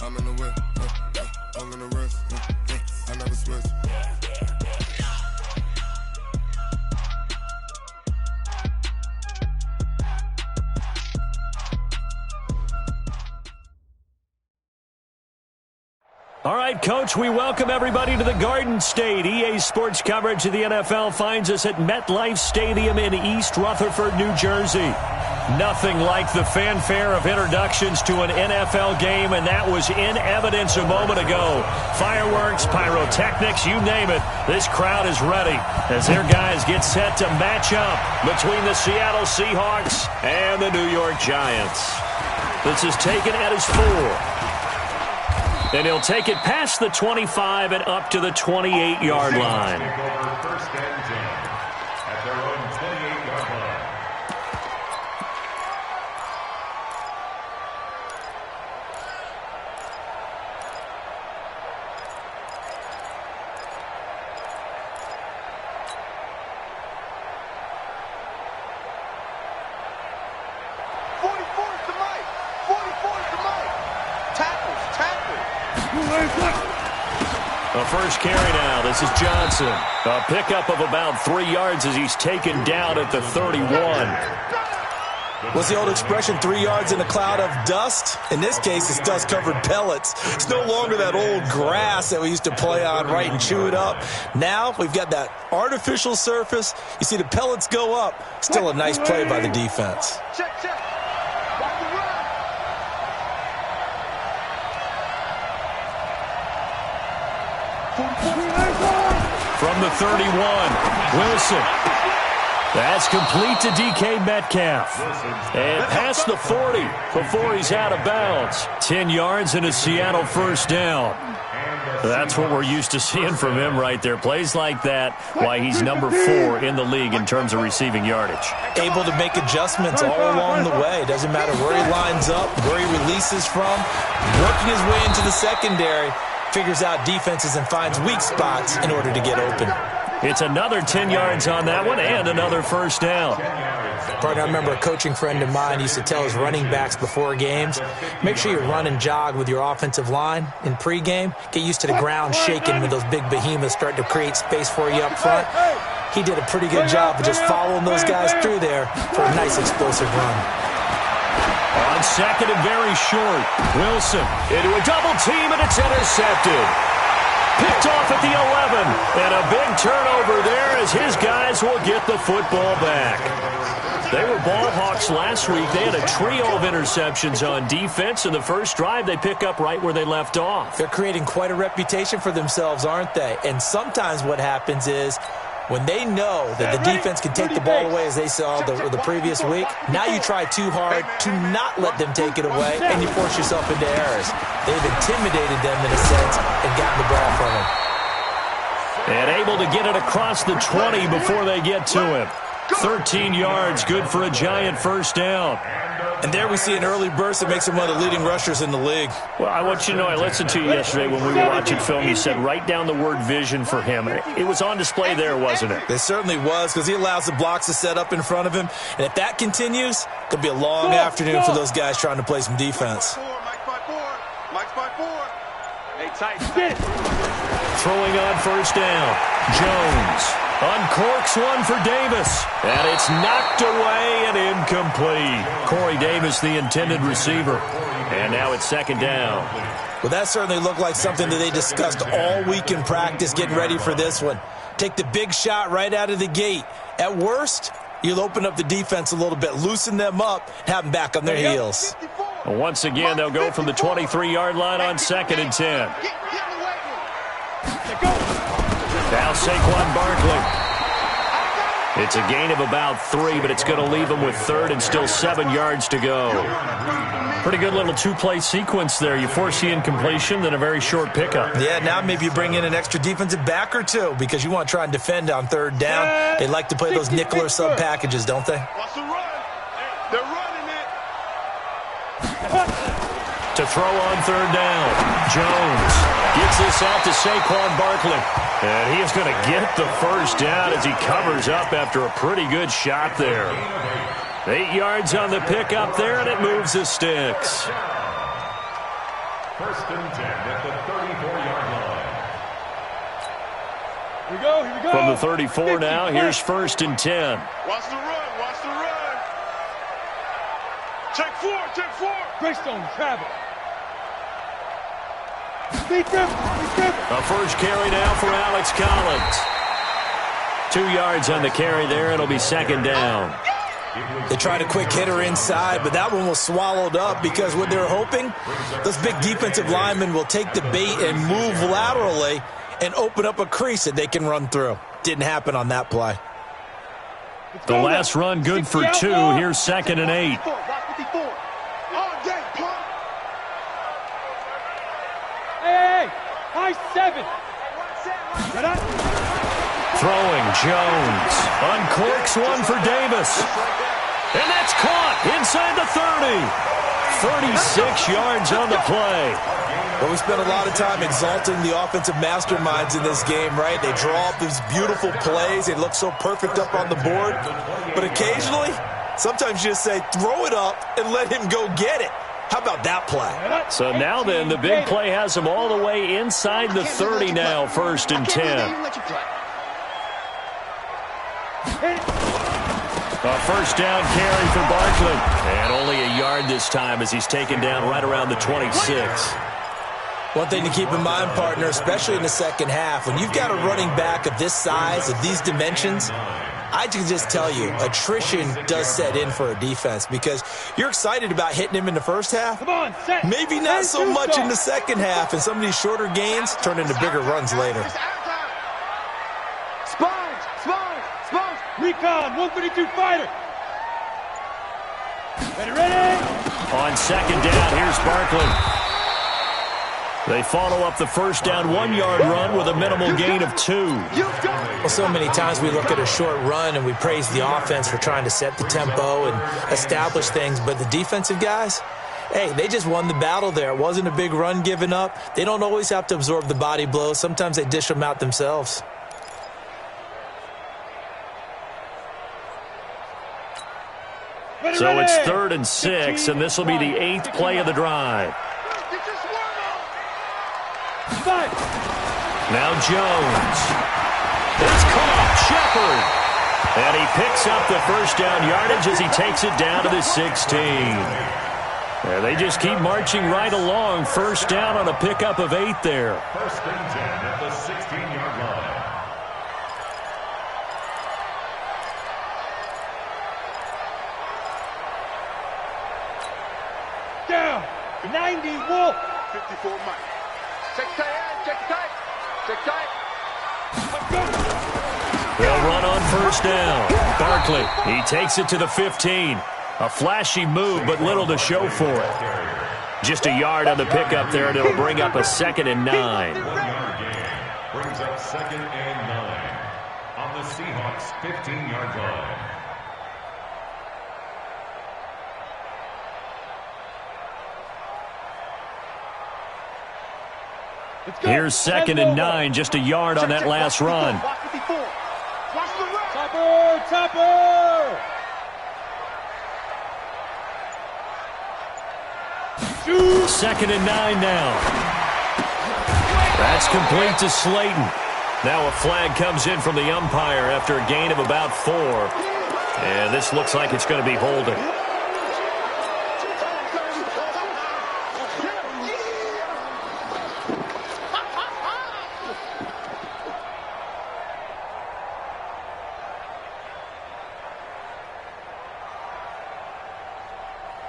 I'm in the whip, I'm in the wrist, I never switch. All right, Coach, we welcome everybody to the Garden State. EA Sports coverage of the NFL finds us at MetLife Stadium in East Rutherford, New Jersey. Nothing like the fanfare of introductions to an NFL game, and that was in evidence a moment ago. Fireworks, pyrotechnics, you name it. This crowd is ready as their guys get set to match up between the Seattle Seahawks and the New York Giants. This is taken at his 4. And he'll take it past the 25 and up to the 28-yard line. First and 10 at their own 28-yard line. The first carry now. This is Johnson. A pickup of about 3 yards as he's taken down at the 31. What's the old expression, 3 yards in a cloud of dust? In this case, it's dust-covered pellets. It's no longer that old grass that we used to play on, right, and chew it up. Now we've got that artificial surface. You see the pellets go up. Still a nice play by the defense. Check. From the 31, Wilson. That's complete to DK Metcalf. And past the 40 before he's out of bounds. 10 yards and a Seattle first down. That's what we're used to seeing from him right there. Plays like that, why he's number 4 in the league in terms of receiving yardage. Able to make adjustments all along the way. Doesn't matter where he lines up, where he releases from. Working his way into the secondary. Figures out defenses and finds weak spots in order to get open. It's another 10 yards on that one and another first down. Partner, I remember a coaching friend of mine used to tell his running backs before games, make sure you run and jog with your offensive line in pregame. Get used to the ground shaking when those big behemoths start to create space for you up front. He did a pretty good job of just following those guys through there for a nice explosive run. On second and very short, Wilson into a double team, and it's intercepted. Picked off at the 11, and a big turnover there as his guys will get the football back. They were ball hawks last week. They had a trio of interceptions on defense, and the first drive they pick up right where they left off. They're creating quite a reputation for themselves, aren't they? And sometimes what happens is when they know that the defense can take the ball away, as they saw the previous week, now you try too hard to not let them take it away, and you force yourself into errors. They've intimidated them in a sense and gotten the ball from them. And able to get it across the 20 before they get to him. 13 yards, good for a Giant first down. And there we see an early burst that makes him one of the leading rushers in the league. Well, I want you to know, I listened to you yesterday when we were watching film. You said write down the word vision for him. It was on display there, wasn't it? It certainly was, because he allows the blocks to set up in front of him. And if that continues, it could be a long afternoon for those guys trying to play some defense. Mike's by 4. Hey, tight. Throwing on first down, Jones uncorks one for Davis, and it's knocked away and incomplete. Corey Davis, the intended receiver, and now it's second down. Well, that certainly looked like something that they discussed all week in practice, getting ready for this one. Take the big shot right out of the gate. At worst, you'll open up the defense a little bit, loosen them up, have them back on their heels. Well, once again, they'll go from the 23-yard line on second and 10. Now Saquon Barkley. It's a gain of about 3, but it's going to leave him with third and still 7 yards to go. Pretty good little two-play sequence there. You force the incompletion, then a very short pickup. Yeah, now maybe you bring in an extra defensive back or two because you want to try and defend on third down. They like to play those nickel or sub packages, don't they? They're running it. To throw on third down, Jones gets this out to Saquon Barkley. And he is going to get the first down as he covers up after a pretty good shot there. 8 yards on the pickup there, and it moves the sticks. First and 10 at the 34-yard line. Here we go, here we go. From the 34 now, here's first and 10. Watch the run, watch the run. Take four, take four. Greystone travel. Beat them, beat them. A first carry now for Alex Collins. 2 yards on the carry there. It'll be second down. They tried a quick hitter inside, but that one was swallowed up because what they're hoping, those big defensive linemen will take the bait and move laterally and open up a crease that they can run through. Didn't happen on that play. The last run good for 2. Here's second and 8. Hey, high 7. Throwing, Jones. Uncorks one for Davis. And that's caught inside the 30. 36 yards on the play. Well, we spent a lot of time exalting the offensive masterminds in this game, right? They draw up these beautiful plays. They look so perfect up on the board. But occasionally, sometimes you just say, throw it up and let him go get it. How about that play? So now then, the big play has him all the way inside the 30 now, first and 10. A first down carry for Barkley. And only a yard this time as he's taken down right around the 26. One thing to keep in mind, partner, especially in the second half, when you've got a running back of this size, of these dimensions, I can just tell you, attrition does set in for a defense because you're excited about hitting him in the first half. Maybe not so much in the second half, and some of these shorter gains turn into bigger runs later. Recon, 132 fighter. Ready. On second down, here's Barkley. They follow up the first down 1-yard run with a minimal gain of 2. Well, so many times we look at a short run and we praise the offense for trying to set the tempo and establish things, but the defensive guys, hey, they just won the battle there. It wasn't a big run given up. They don't always have to absorb the body blows. Sometimes they dish them out themselves. So it's 3rd and 6, and this will be the 8th play of the drive. Now Jones. It's caught. Shepard. And he picks up the first down yardage as he takes it down to the 16. And they just keep marching right along. First down on a pickup of 8 there. First and 10 at the 16-yard line. Down. 90 Wolf. 54 Mike. Check tight, check tight, check tight. They'll run on first down. Barkley, he takes it to the 15. A flashy move, but little to show for it. Just a yard on the pickup there, and it'll bring up a 2nd and 9. 1-yard gain brings up 2nd and 9 on the Seahawks 15-yard line. Here's 2nd and 9, just a yard on that last run. Topper! 2nd and 9 now. That's complete to Slayton. Now a flag comes in from the umpire after a gain of about 4. And this looks like it's going to be holding.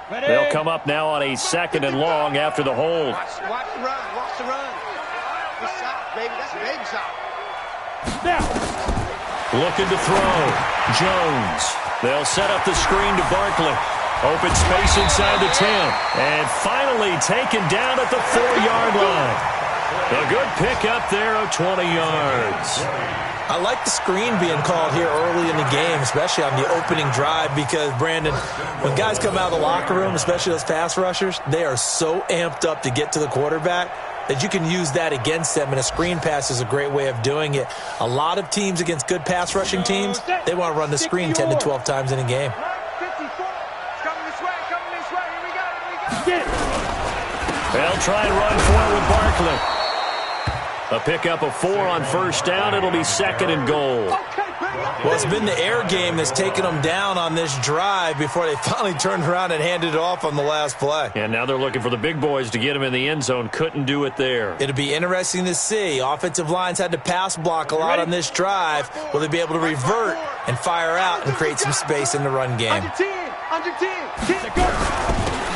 They'll come up now on a 2nd and long after the hold. Watch the run, watch the run. Good shot, baby, that's a big shot. Now. Looking to throw. Jones. They'll set up the screen to Barkley. Open space inside the 10. And finally taken down at the 4-yard line. A good pickup there of 20 yards. I like the screen being called here early in the game, especially on the opening drive, because, Brandon, when guys come out of the locker room, especially those pass rushers, they are so amped up to get to the quarterback that you can use that against them, and a screen pass is a great way of doing it. A lot of teams against good pass rushing teams, they want to run the screen 10 to 12 times in a game. Coming this way, here we go. And They'll try and run for it with Barkley. A pickup of 4 on first down. It'll be 2nd and goal. Well, it's been the air game that's taken them down on this drive before they finally turned around and handed it off on the last play. And now they're looking for the big boys to get him in the end zone. Couldn't do it there. It'll be interesting to see. Offensive lines had to pass block a lot on this drive. Will they be able to revert and fire out and create some space in the run game?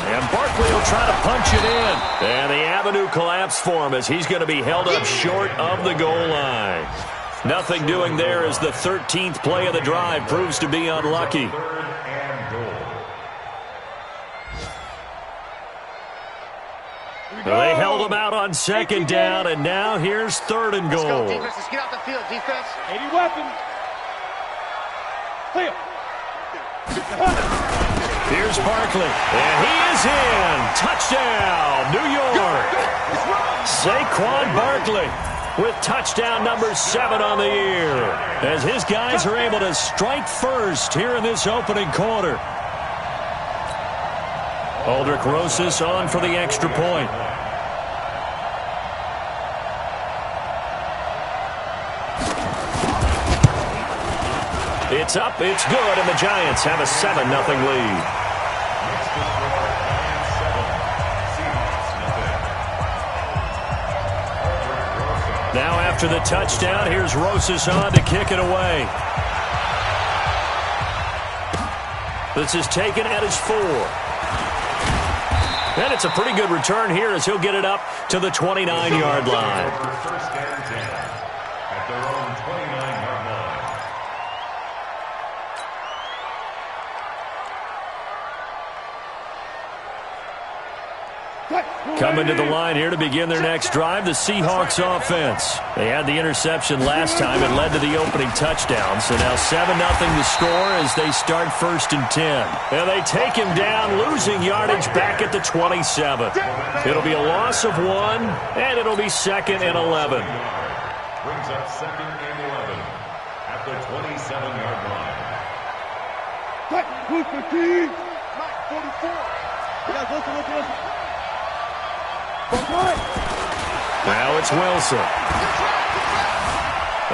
And Barkley will try to punch it in. And the avenue collapsed for him as he's going to be held up short of the goal line. Nothing doing there as the 13th play of the drive proves to be unlucky. They held him out on 2nd down, and now here's 3rd and goal. Let's go, defense. Let's get out the field, defense. 80 weapons. Clear. Here's Barkley, and he is in. Touchdown, New York. Saquon Barkley with touchdown number 7 on the year, as his guys are able to strike first here in this opening quarter. Aldrich Rosas on for the extra point. It's up, it's good, and the Giants have a 7-0 lead. Now after the touchdown, here's Rosas on to kick it away. This is taken at his 4. And it's a pretty good return here as he'll get it up to the 29-yard line. First and 10 at their own 29-yard line. Coming to the line here to begin their next drive, the Seahawks offense. They had the interception last time and led to the opening touchdown. So now 7-0 the score as they start 1st and 10. And they take him down, losing yardage back at the 27. It'll be a loss of 1, and it'll be 2nd and 11. Brings up 2nd and 11 at the 27-yard line. Who's the key? Mike, 44. Yeah, listen. Now it's Wilson.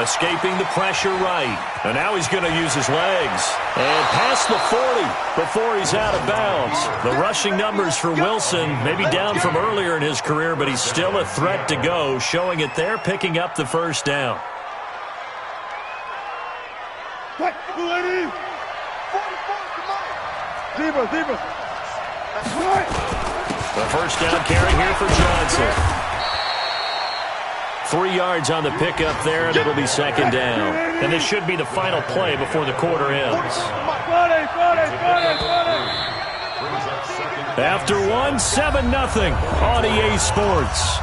Escaping the pressure right. And now he's going to use his legs. And past the 40 before he's out of bounds. The rushing numbers for Wilson maybe down from earlier in his career, but he's still a threat to go, showing it there, picking up the first down. The first down carry here for Johnson. 3 yards on the pickup there, and it'll be 2nd down. And this should be the final play before the quarter ends. After 1, 7-0 on EA Sports.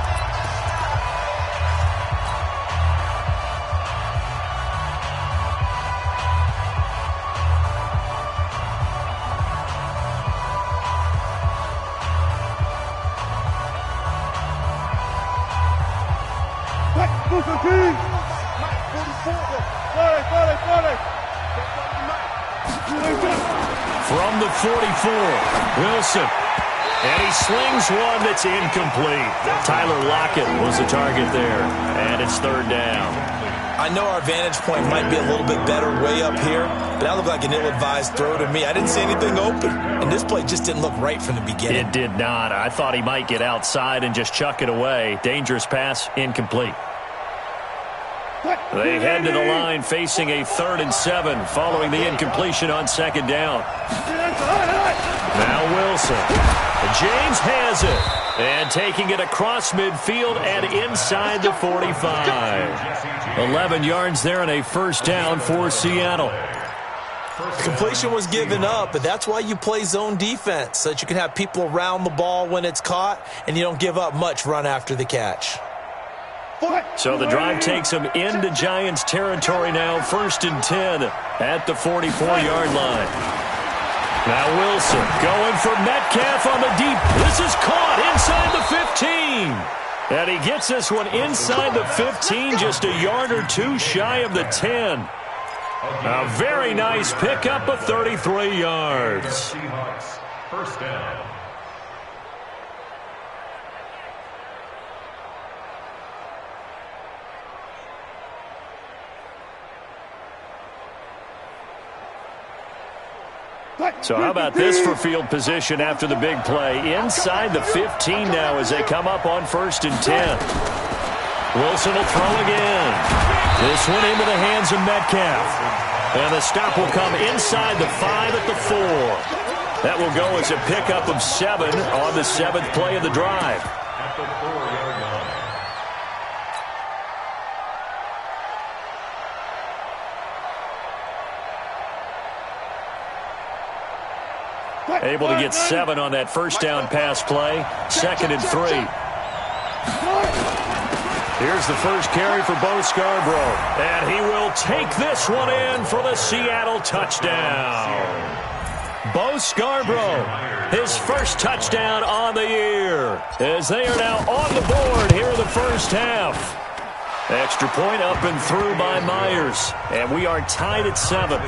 From the 44, Wilson. And he slings one that's incomplete. Tyler Lockett was the target there. And it's 3rd down. I know our vantage point might be a little bit better way up here, but that looked like an ill-advised throw to me. I didn't see anything open, and this play just didn't look right from the beginning. It did not. I thought he might get outside and just chuck it away. Dangerous pass, incomplete. They head to the line facing a 3rd and 7 following the incompletion on 2nd down. Now Wilson. James has it. And taking it across midfield and inside the 45. 11 yards there and a first down for Seattle. Completion was given up, but that's why you play zone defense, so that you can have people around the ball when it's caught and you don't give up much run after the catch. So the drive takes them into Giants territory now, 1st and 10 at the 44-yard line. Now Wilson going for Metcalf on the deep. This is caught inside the 15. And he gets this one inside the 15, just a yard or 2 shy of the 10. A very nice pickup of 33 yards. Seahawks, first down. So how about this for field position after the big play? Inside the 15 now as they come up on 1st and 10. Wilson will throw again. This one into the hands of Metcalf. And the stop will come inside the 5 at the 4. That will go as a pickup of 7 on the 7th play of the drive. At the 4-yard line. Able to get 7 on that first down pass play. 2nd and 3. Here's the first carry for Bo Scarborough. And he will take this one in for the Seattle touchdown. Bo Scarborough, his first touchdown on the year. As they are now on the board here in the first half. Extra point up and through by Myers. And we are tied at 7.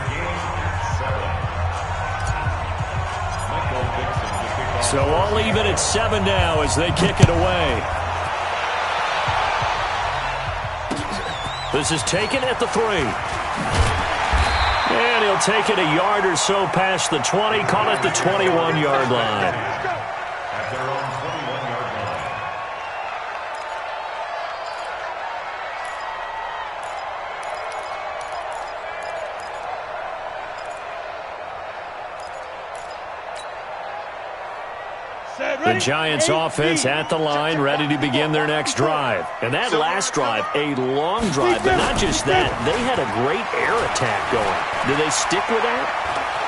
So all even at 7 now as they kick it away. This is taken at the 3. And he'll take it a yard or so past the 20, call it the 21-yard line. At their own 21-yard line. The Giants offense at the line, ready to begin their next drive. And that last drive, a long drive, but not just that. They had a great air attack going. Do they stick with that?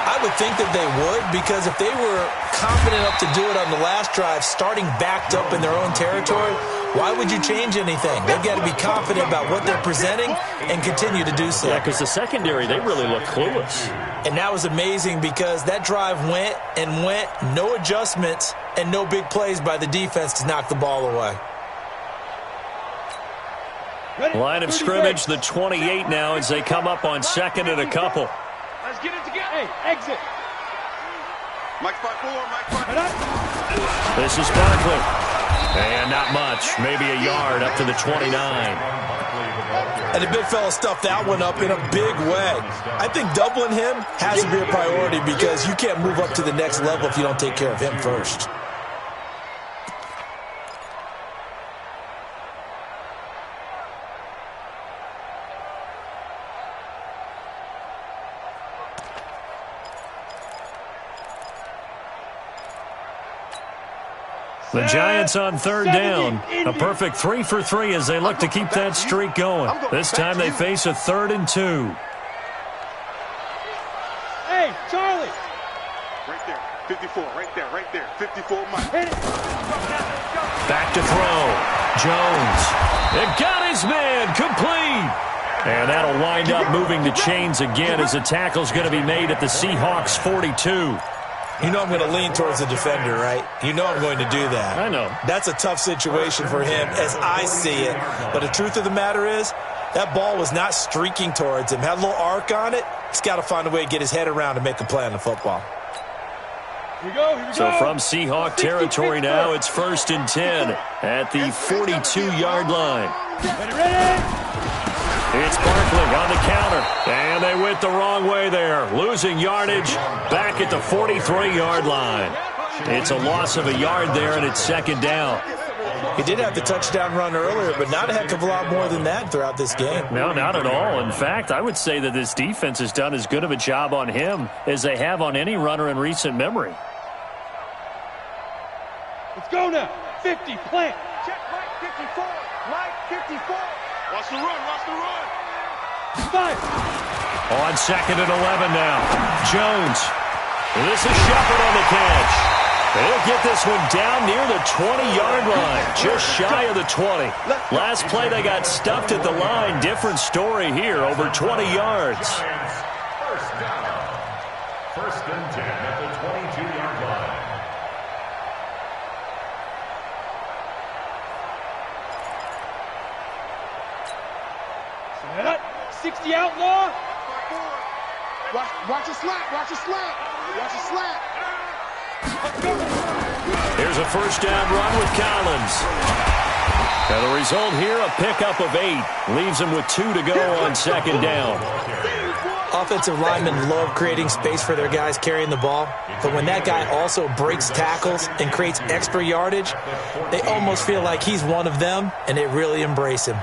I would think that they would, because if they were confident enough to do it on the last drive, starting backed up in their own territory, why would you change anything? They've got to be confident about what they're presenting and continue to do so. Yeah, because the secondary, they really look clueless. And that was amazing because that drive went and went, no adjustments and no big plays by the defense to knock the ball away. Line of scrimmage, the 28 now as they come up on 2nd and a couple. Let's get it together. Hey, exit. Mike 5-4, Mike 5. This is Barkley. And not much, maybe a yard up to the 29. And the big fella stuffed that one up in a big way. I think doubling him has to be a priority because you can't move up to the next level if you don't take care of him first. The Giants on 3rd down. A perfect 3 for 3 as they look to keep that streak going. This time they face a 3rd and 2. Hey, Charlie. Right there, 54, right there, 54, Mike. Back to throw. Jones. It got his man complete. And that'll wind up moving the chains again as the tackle's going to be made at the Seahawks 42. You know I'm going to lean towards the defender, right? You know I'm going to do that. I know. That's a tough situation for him as I see it. But the truth of the matter is, that ball was not streaking towards him. Had a little arc on it. He's got to find a way to get his head around and make a play on the football. Here we go. So from Seahawk territory now, it's 1st and 10 at the 42-yard line. Ready? It's Barkley on the counter, and they went the wrong way there, losing yardage back at the 43-yard line. It's a loss of a yard there, and it's 2nd down. He did have the touchdown run earlier, but not a heck of a lot more than that throughout this game. No, not at all. In fact, I would say that this defense has done as good of a job on him as they have on any runner in recent memory. Let's go now. 50, plant. Check Mike 54. Mike 54. Watch the run, watch the run. 5. On 2nd and 11 now. Jones. This is Shepard on the catch. They'll get this one down near the 20-yard line, just shy of the 20. Last play they got stuffed at the line. Different story here, over 20 yards. First down. 1st and 10 at the 22-yard line. 60 outlaw. Watch the slant, watch the slant. Watch the slant. Here's a first down run with Collins. And the result here, a pickup of 8. Leaves him with 2 to go on 2nd down. Offensive linemen love creating space for their guys carrying the ball, but when that guy also breaks tackles and creates extra yardage, they almost feel like he's one of them, and they really embrace him.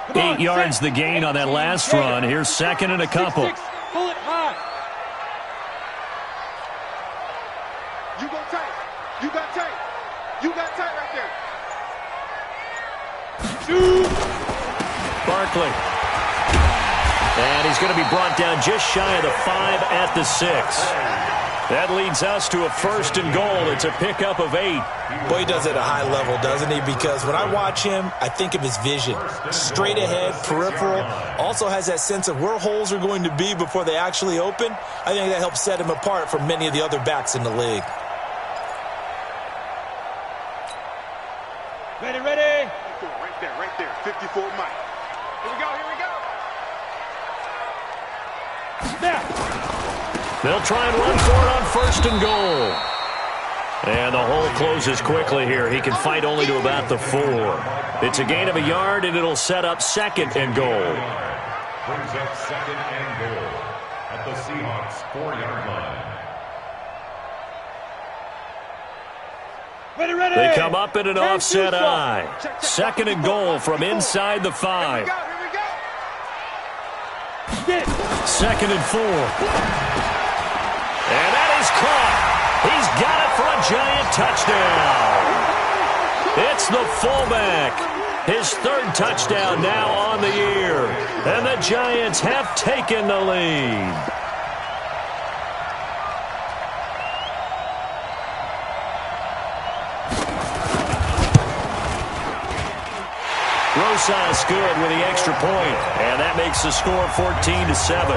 Come on, 8 yards the gain on that last run. Here's second and a couple. Pull it high. You go tight. You got tight. You got tight right there. Shoot. Barkley. And he's going to be brought down just shy of the 5 at the 6. That leads us to a 1st and goal. It's a pickup of 8. Boy, he does it at a high level, doesn't he? Because when I watch him, I think of his vision. Straight ahead, peripheral. Also has that sense of where holes are going to be before they actually open. I think that helps set him apart from many of the other backs in the league. Ready, ready. Right there. 54 Mike. Here we go. Snap. They'll try and run for it on 1st and goal. And the hole closes quickly here. He can fight only to about the 4. It's a gain of a yard, and it'll set up 2nd and goal. Brings up 2nd and goal at the Seahawks 4-yard line. Ready, ready. They come up in an offset eye. 2nd and goal from inside the 5. Here we go. 2nd and 4. And that is caught. He's got it for a giant touchdown. It's the fullback. His 3rd touchdown now on the year. And the Giants have taken the lead. Rosas good with the extra point, and that makes the score 14-7.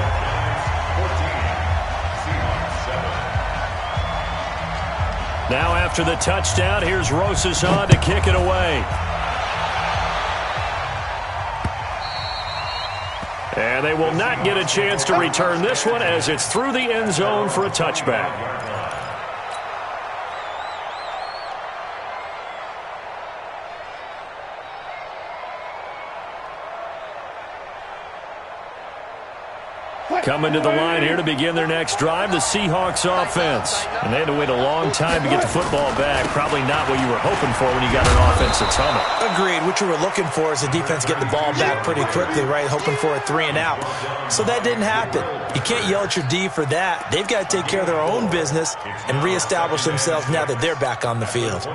Now after the touchdown, here's Rosas on to kick it away. And they will not get a chance to return this one as it's through the end zone for a touchback. Coming to the line here to begin their next drive, the Seahawks offense. And they had to wait a long time to get the football back. Probably not what you were hoping for when you got an offense that's humming. Agreed. What you were looking for is the defense getting the ball back pretty quickly, right? Hoping for a 3 and out. So that didn't happen. You can't yell at your D for that. They've got to take care of their own business and reestablish themselves now that they're back on the field.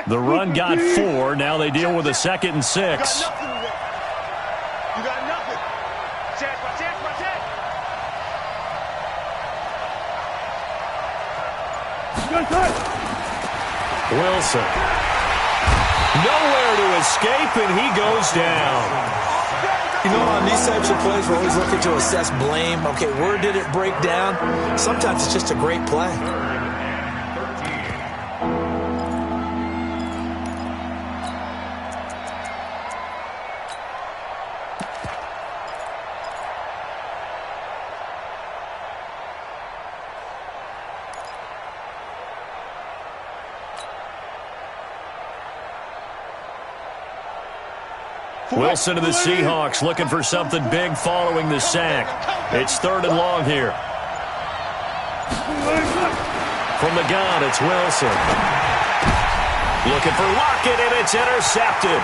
The run got 4. Now they deal with a 2nd and 6. You got nothing. Chance. Wilson. Nowhere to escape, and he goes down. You know, on these types of plays, we're always looking to assess blame. Okay, where did it break down? Sometimes it's just a great play. Wilson to the Seahawks looking for something big following the sack. It's 3rd and long here. From the gun, it's Wilson. Looking for Lockett, and it's intercepted.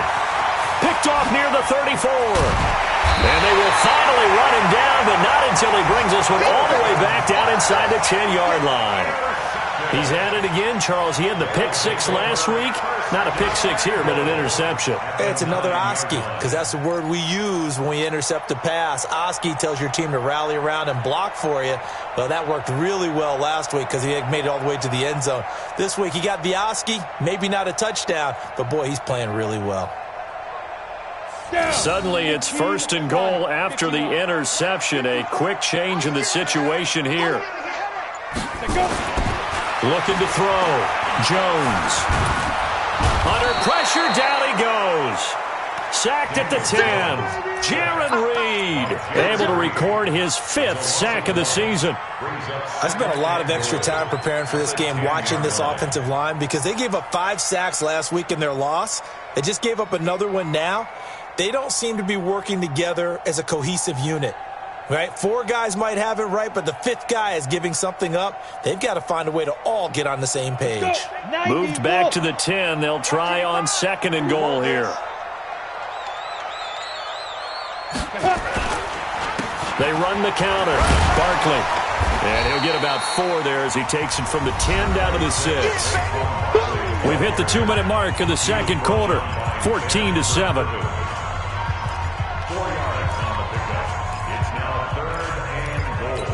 Picked off near the 34. And they will finally run him down, but not until he brings this one all the way back down inside the 10-yard line. He's at it again, Charles. He had the pick 6 last week. Not a pick 6 here, but an interception. It's another Oski, because that's the word we use when we intercept a pass. Oski tells your team to rally around and block for you. Well, that worked really well last week because he made it all the way to the end zone. This week he got the Oski, maybe not a touchdown, but boy, he's playing really well. Suddenly it's 1st and goal after the interception. A quick change in the situation here. Looking to throw. Jones. Under pressure, down he goes. Sacked at the 10. Jaron Reed able to record his 5th sack of the season. I spent a lot of extra time preparing for this game watching this offensive line because they gave up 5 sacks last week in their loss. They just gave up another one now. They don't seem to be working together as a cohesive unit. Right? 4 guys might have it right, but the 5th guy is giving something up. They've got to find a way to all get on the same page. Moved back to the 10. They'll try on 2nd and goal here. They run the counter. Barkley. And he'll get about 4 there as he takes it from the 10 down to the 6. We've hit the 2-minute mark of the 2nd quarter. 14-7. 4 yards on the pickup. It's now 3rd and goal.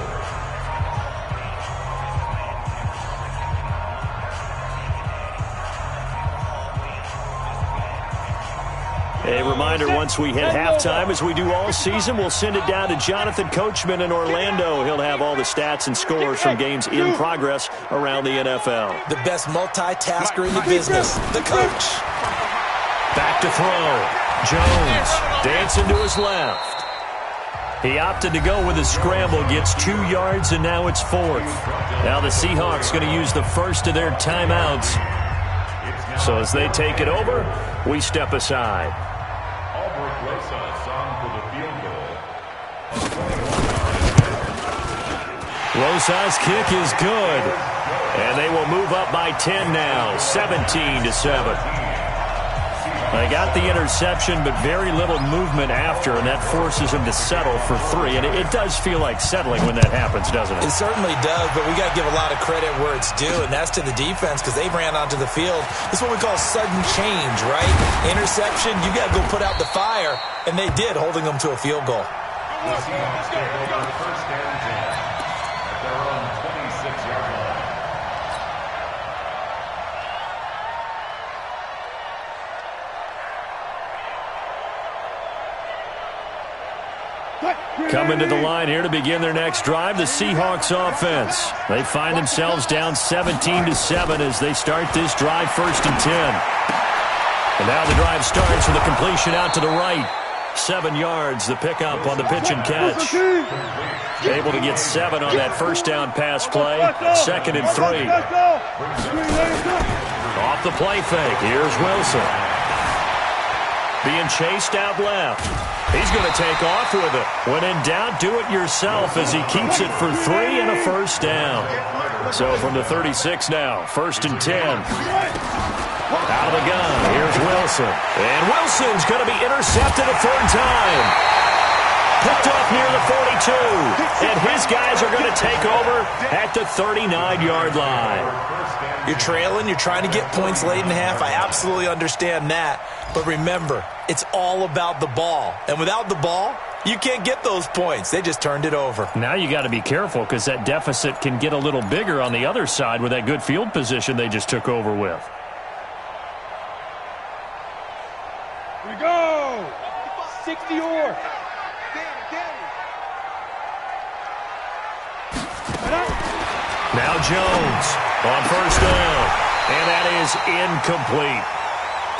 A reminder, once we hit halftime, as we do all season, we'll send it down to Jonathan Coachman in Orlando. He'll have all the stats and scores from games in progress around the NFL. The best multitasker in the business, the coach. Back to throw. Jones dancing to his left. He opted to go with a scramble, gets 2 yards, and now it's 4th. Now the Seahawks going to use the first of their timeouts. So as they take it over, we step aside. Rosa's kick is good. And they will move up by 10 now, 17-7. They got the interception, but very little movement after, and that forces him to settle for 3. And it does feel like settling when that happens, doesn't it? It certainly does, but we got to give a lot of credit where it's due, and that's to the defense because they ran onto the field. It's what we call sudden change, right? Interception, you got to go put out the fire, and they did, holding them to a field goal. The Seahawks take over 1st and 10 at their own 26-yard line. Coming to the line here to begin their next drive, the Seahawks offense. They find themselves down 17-7 as they start this drive 1st and 10. And now the drive starts with a completion out to the right. 7 yards, the pickup on the pitch and catch. Able to get 7 on that 1st down pass play. 2nd and 3. Off the play fake. Here's Wilson. Being chased out left. He's going to take off with it. When in doubt, do it yourself as he keeps it for 3 and a 1st down. So from the 36 now, 1st and 10. Out of the gun, here's Wilson. And Wilson's going to be intercepted a 3rd time. Picked off near the 42. And his guys are going to take over at the 39-yard line. You're trailing, you're trying to get points late in half. I absolutely understand that. But remember, it's all about the ball. And without the ball, you can't get those points. They just turned it over. Now you got to be careful because that deficit can get a little bigger on the other side with that good field position they just took over with. Here we go. 60 or. Now Jones on 1st down. And that is incomplete.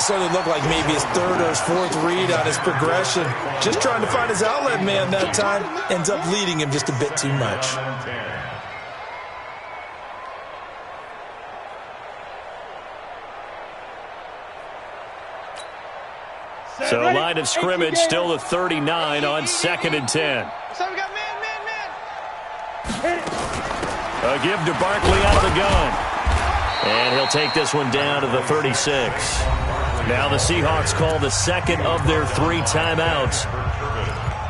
Started to look like maybe his 3rd or his 4th read on his progression. Just trying to find his outlet man that time. Ends up leading him just a bit too much. So line of scrimmage still the 39 on 2nd and 10. So we got man. A give to Barkley out of the gun. And he'll take this one down to the 36. Now the Seahawks call the 2nd of their 3 timeouts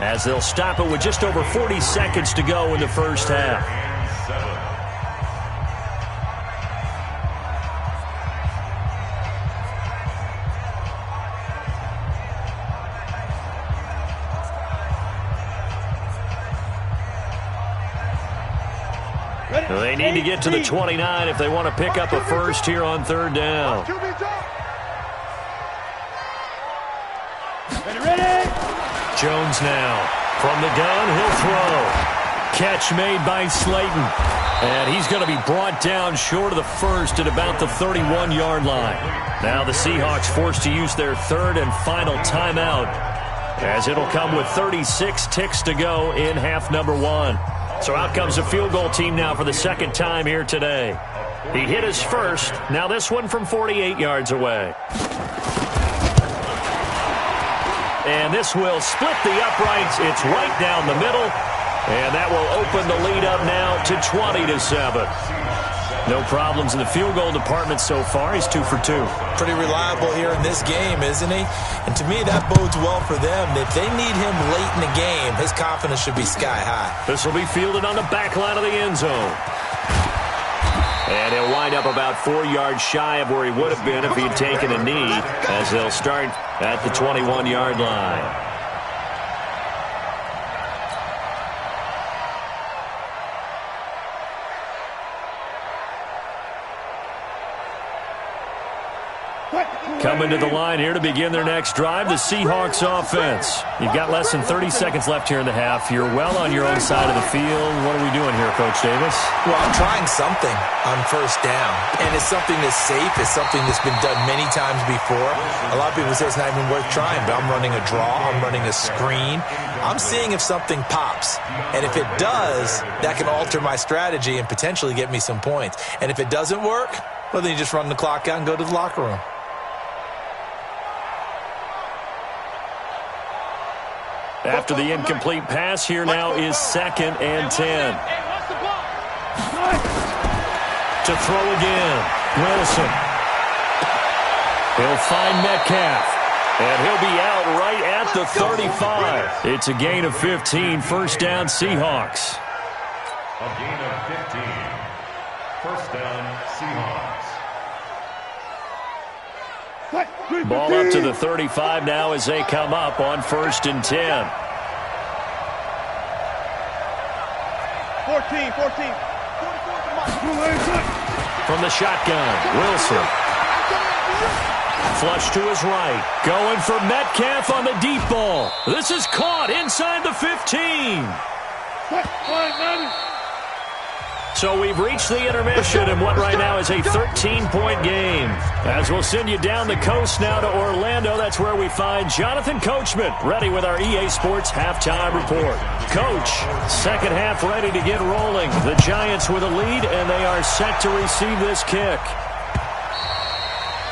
as they'll stop it with just over 40 seconds to go in the 1st half. They need to get to the 29 if they want to pick up a 1st here on 3rd down. Jones now. From the gun, he'll throw. Catch made by Slayton. And he's going to be brought down short of the 1st at about the 31-yard line. Now the Seahawks forced to use their third and final timeout, as it'll come with 36 ticks to go in half number one. So out comes the field goal team now for the second time here today. He hit his first. Now this one from 48 yards away. And this will split the uprights. It's right down the middle. And that will open the lead up now to 20-7. No problems in the field goal department so far. He's 2 for 2. Pretty reliable here in this game, isn't he? And to me, that bodes well for them. If they need him late in the game, his confidence should be sky high. This will be fielded on the back line of the end zone. And he'll wind up about 4 yards shy of where he would have been if he had taken a knee, as they'll start at the 21-yard line. Coming to the line here to begin their next drive, the Seahawks offense. You've got less than 30 seconds left here in the half. You're well on your own side of the field. What are we doing here, Coach Davis? Well, I'm trying something on first down, and it's something that's safe. It's something that's been done many times before. A lot of people say it's not even worth trying, but I'm running a draw. I'm running a screen. I'm seeing if something pops, and if it does, that can alter my strategy and potentially get me some points. And if it doesn't work, well, then you just run the clock out and go to the locker room. After the incomplete pass, here now is 2nd and 10. To throw again, Wilson. He'll find Metcalf, and he'll be out right at the 35. It's a gain of 15, first down Seahawks. A gain of 15, first down Seahawks. Ball up to the 35 now as they come up on 1st and 10. 14. From the shotgun, Wilson. Flush to his right. Going for Metcalf on the deep ball. This is caught inside the 15. So we've reached the intermission in what right now is a 13-point game. As we'll send you down the coast now to Orlando, that's where we find Jonathan Coachman ready with our EA Sports halftime report. Coach, second half ready to get rolling. The Giants with a lead, and they are set to receive this kick.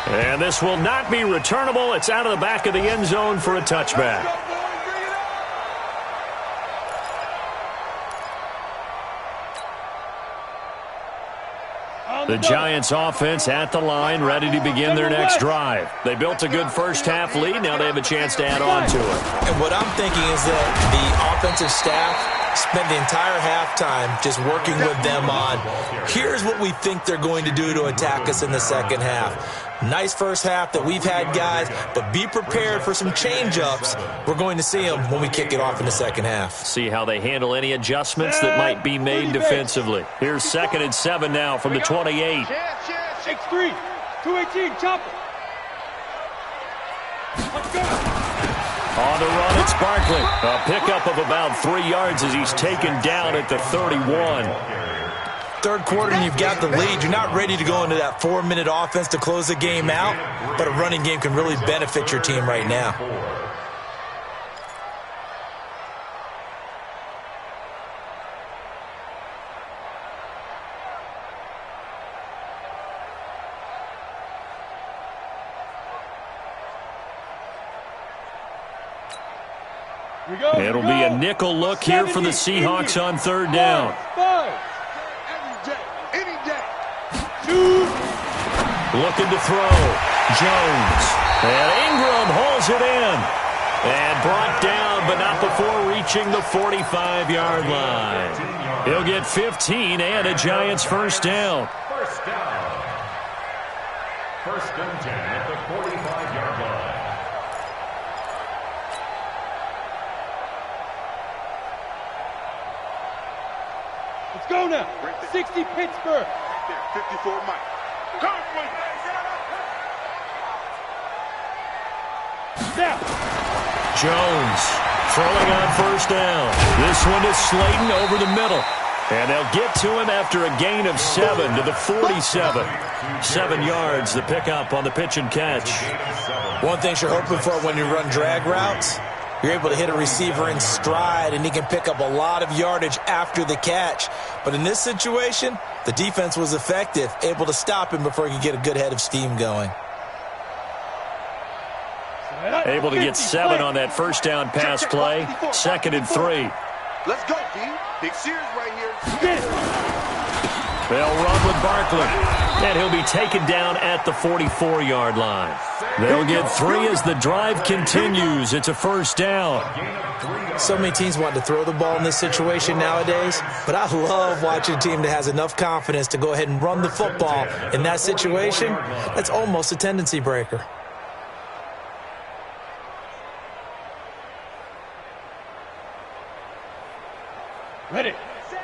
And this will not be returnable. It's out of the back of the end zone for a touchback. The Giants offense at the line, ready to begin their next drive. They built a good first half lead. Now they have a chance to add on to it. And what I'm thinking is that the offensive staff spent the entire halftime just working with them on, here's what we think they're going to do to attack us in the second half. Nice first half that we've had, guys, but be prepared for some change-ups. We're going to see them when we kick it off in the second half. See how they handle any adjustments that might be made defensively. Here's 2nd and 7 now from the 28. X3, 218, chopper. Let's go. On the run, it's Barkley. A pickup of about 3 yards as he's taken down at the 31. Third quarter and you've got the lead. You're not ready to go into that 4-minute offense to close the game out, but a running game can really benefit your team right now. It'll be a nickel look here for the Seahawks on 3rd down. Looking to throw. Jones. And Ingram holds it in. And brought down, but not before reaching the 45-yard line. He'll get 15 and a Giants first down. First down. 1st and 10 at the 45-yard line. Let's go now. 60 Pittsburgh. 54 Mike. Now. Jones throwing on 1st down. This one is Slayton over the middle. And they'll get to him after a gain of 7 to the 47. 7 yards, the pickup on the pitch and catch. One thing you're hoping for when you run drag routes, you're able to hit a receiver in stride, and he can pick up a lot of yardage after the catch. But in this situation, the defense was effective, able to stop him before he could get a good head of steam going. Able to get 7 on that first down pass play. 2nd and 3. Let's go, D. Big Sears right here. They'll run with Barkley, and he'll be taken down at the 44-yard line. They'll get 3 as the drive continues. It's a first down. So many teams want to throw the ball in this situation nowadays, but I love watching a team that has enough confidence to go ahead and run the football in that situation. That's almost a tendency breaker. Ready. Sam.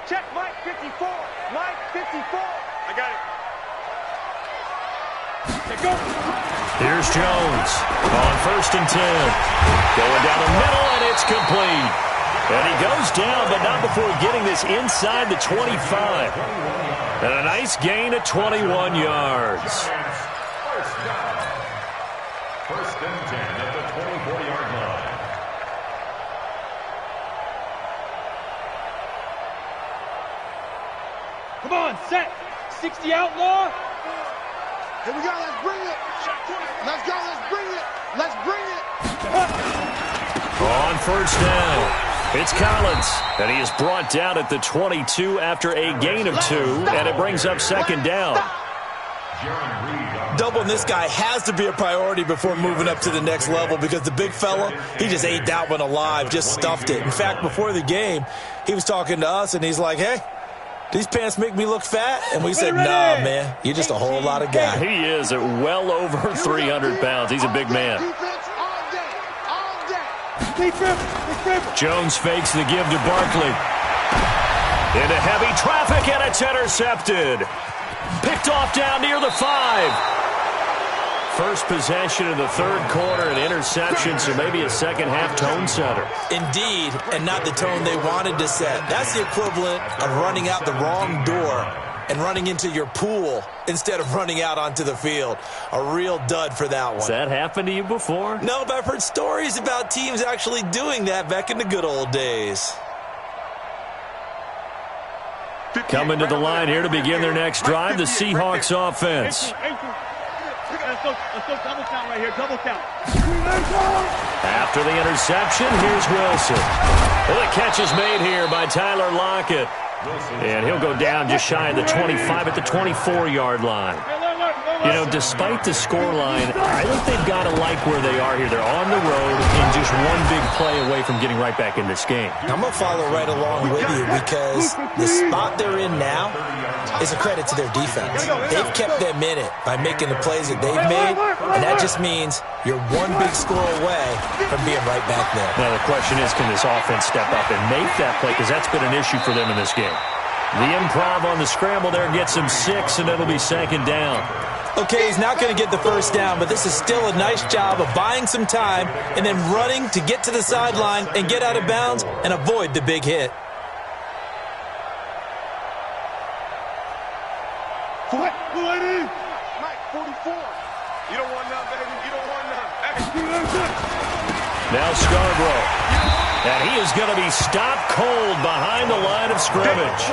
Check Mike 54. Mike 54. I got it. Go. Here's Jones on 1st and 10. Going down the middle, and it's complete. And he goes down, but not before getting this inside the 25. And a nice gain of 21 yards. First and 10 at the 24-yard line. Come on, set. 60 outlaw. Here we go. Let's bring it. Let's go. Let's bring it. Let's bring it. On first down, it's Collins, and he is brought down at the 22 after a gain of 2, and it brings up 2nd down. Doubling this guy has to be a priority before moving up to the next level, because the big fella, he just ate that one alive, just stuffed it. In fact, before the game, he was talking to us, and he's like, hey, these pants make me look fat? And we said, nah, man, you're just a whole lot of guy. He is at well over 300 pounds. He's a big man. Jones fakes the give to Barkley. Into heavy traffic, and it's intercepted. Picked off down near the 5. First possession in the 3rd quarter, an interception, so maybe a second-half tone setter. Indeed, and not the tone they wanted to set. That's the equivalent of running out the wrong door and running into your pool instead of running out onto the field. A real dud for that one. Has that happened to you before? No, but I've heard stories about teams actually doing that back in the good old days. Coming to the line here to begin their next drive, the Seahawks offense. Let's go double count right here, double count. After the interception, here's Wilson. Well, the catch is made here by Tyler Lockett. And he'll go down just shy of the 25 at the 24-yard line. You know, despite the scoreline, I think they've got to like where they are here. They're on the road and just one big play away from getting right back in this game. I'm going to follow right along with you, because the spot they're in now is a credit to their defense. They've kept them in it by making the plays that they've made, and that just means you're one big score away from being right back there. Now, the question is, can this offense step up and make that play? Because that's been an issue for them in this game. The improv on the scramble there gets him 6, and it'll be 2nd down. Okay, he's not going to get the first down, but this is still a nice job of buying some time and then running to get to the sideline and get out of bounds and avoid the big hit. Mike 44. You don't want none, baby. You don't want none. Now Scarborough. And he is going to be stopped cold behind the line of scrimmage.